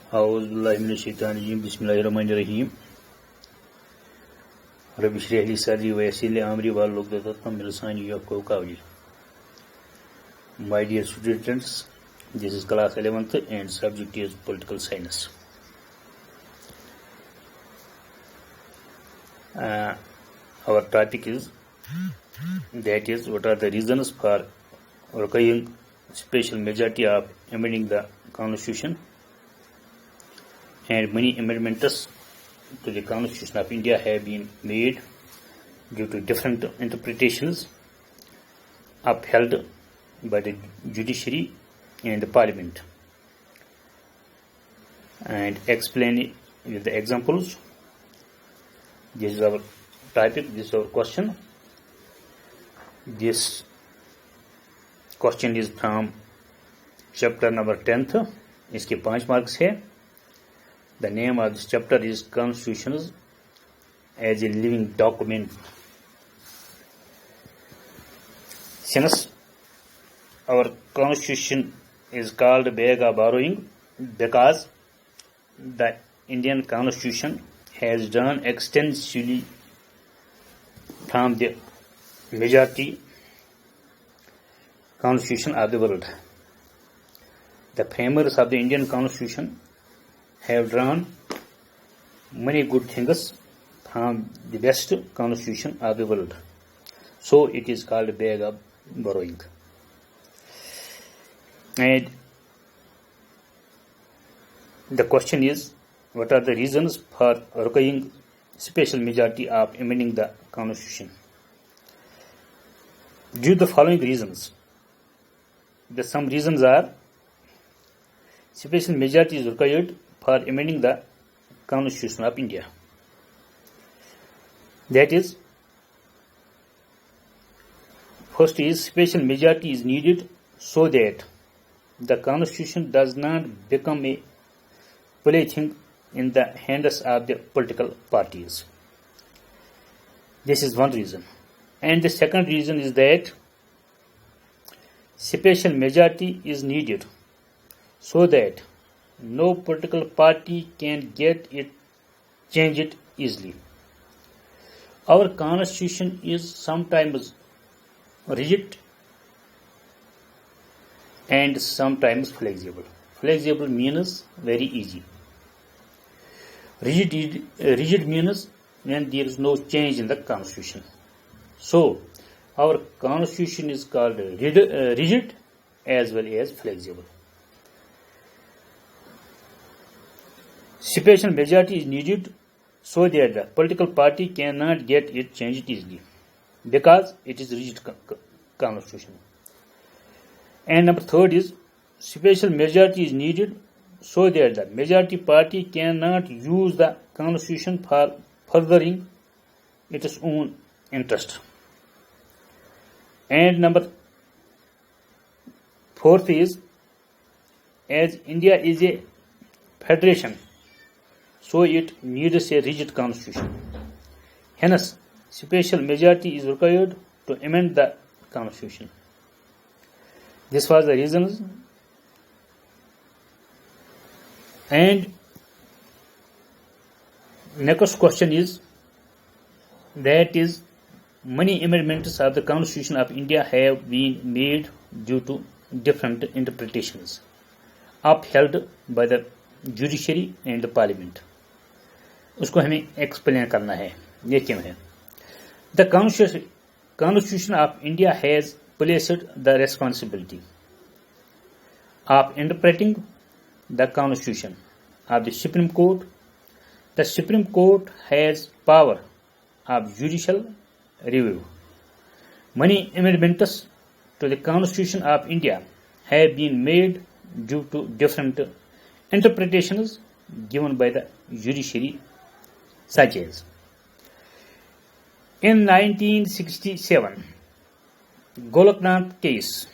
औज़ुबिल्लाहिमिनश्शैतानिर्रजीम बिस्मिल्लाहिर्रहमानिर्रहीम रब्बि इश्रह ली सदरी व यस्सिर ली अमरी वाहलुल उक़दतम मिन लिसानी यफ़क़हू क़ौली. My dear students, this is class 11th and subject is political science. Our topic is what are the reasons for requiring special majority of amending the constitution, and many amendments to the Constitution of India have been made due to different interpretations upheld by the judiciary and the parliament, and explain it with the examples. This is our topic, this is our question. This question is from chapter number 10th. इसके 5 marks है. The name of this chapter is Constitutions as a Living Document. Since our Constitution is called bag of borrowing because the Indian Constitution has drawn extensively from the majority Constitution of the world. The framers of the Indian Constitution have drawn many good things from the best constitution of the world. So it is called a bag of borrowing. And the question is, what are the reasons for requiring special majority of amending the constitution? Due to the following reasons. Some reasons are: special majority is required for amending the Constitution of India. That is, first is special majority is needed so that the Constitution does not become a plaything in the hands of the political parties. This is one reason. And the second reason is that special majority is needed so that no political party can change it easily. Our constitution is sometimes rigid and sometimes flexible. Flexible means very easy. Rigid means when there is no change in the constitution. So, our constitution is called rigid as well as flexible. Special majority is needed so that the political party cannot get it changed easily because it is rigid constitution. And number third is special majority is needed so that the majority party cannot use the constitution for furthering its own interest. And number fourth is, as India is a federation, so it needs a rigid constitution. Hence, special majority is required to amend the constitution. This was the reasons. And next question is, that is, many amendments of the Constitution of India have been made due to different interpretations upheld by the judiciary and the parliament. उसको हमें explain करना है, ये क्यों है. The Constitution of India has placed the responsibility of interpreting the Constitution of the Supreme Court. The Supreme Court has power of judicial review. Many amendments to the Constitution of India have been made due to different interpretations given by the judiciary, such as in 1967 Golaknath case,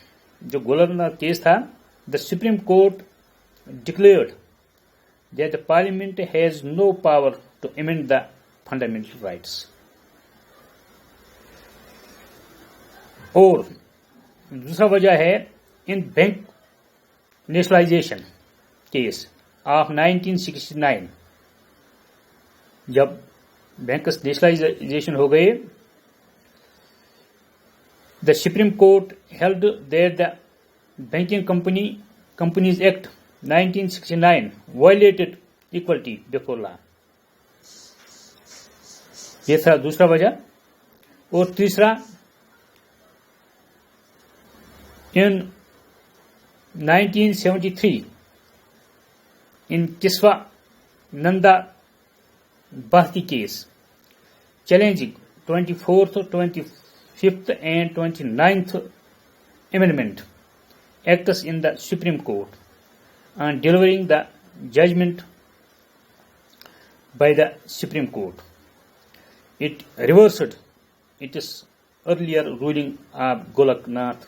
जो Golaknath case था, the Supreme Court declared that the Parliament has no power to amend the fundamental rights. और दूसरा वजह है इन bank nationalisation case of 1969 जब banks nationalisation हो गए, the Supreme Court held that the Banking Companies Act 1969 violated equality before law. ये था दूसरा वजह। और तीसरा, in 1973 in Kiswa Nanda Bharti case challenging 24th, 25th and 29th Amendment acts in the Supreme Court and delivering the judgment by the Supreme Court. It reversed its earlier ruling of Golaknath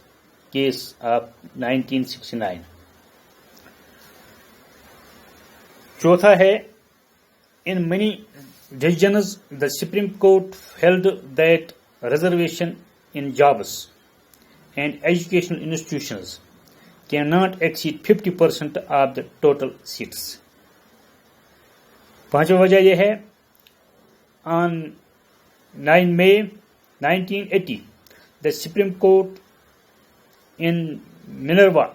case of 1969. चौथा है, in many decisions the Supreme Court held that reservation in jobs and educational institutions cannot exceed 50% of the total seats. पांचवा वजह यह है, on 9 May 1980 the Supreme Court in Minerva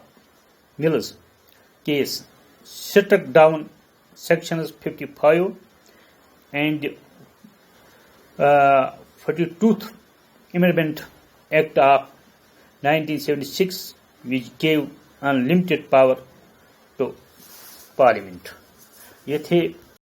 Mills case struck down sections 55 and 42th Amendment Act of 1976 which gave unlimited power to Parliament. ये थे